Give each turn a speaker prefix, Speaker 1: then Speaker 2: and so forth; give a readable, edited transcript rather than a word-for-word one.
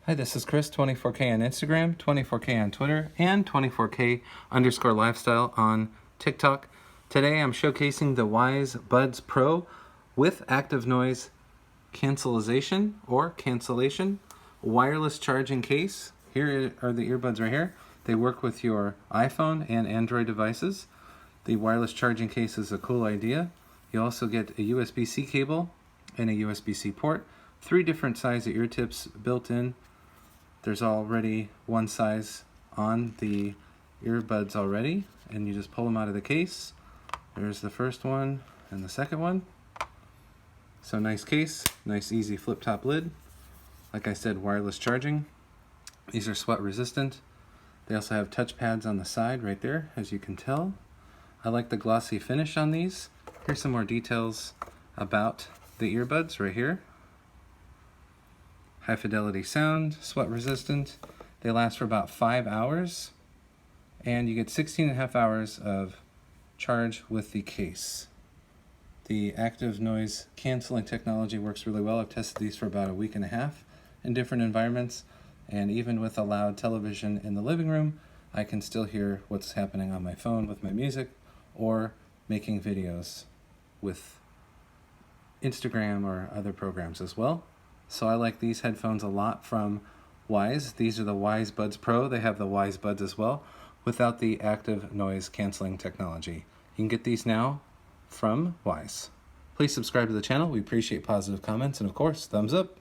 Speaker 1: Hi, this is Chris, 24K on Instagram, 24K on Twitter, and 24K_lifestyle on TikTok. Today I'm showcasing the Wyze Buds Pro with active noise cancellation or cancellation wireless charging case. Here are the earbuds right here. They work with your iPhone and Android devices. The wireless charging case is a cool idea. You also get a USB-C cable and a USB-C port, 3 different size ear tips built in. There's already one size on the earbuds already, and you just pull them out of the case. There's the first one and the second one. So nice case, nice easy flip top lid. Like I said, wireless charging. These are sweat resistant. They also have touch pads on the side right there, as you can tell. I like the glossy finish on these. Here's some more details about the earbuds right here. High fidelity sound, sweat resistant. They last for about 5 hours, and you get 16.5 hours of charge with the case. The active noise canceling technology works really well. I've tested these for about a week and a half in different environments, and even with a loud television in the living room, I can still hear what's happening on my phone with my music or making videos with Instagram or other programs as well. So I like these headphones a lot from Wyze. These are the Wyze Buds Pro. They have the Wyze Buds as well, without the active noise canceling technology. You can get these now from Wyze. Please subscribe to the channel. We appreciate positive comments, and of course, thumbs up.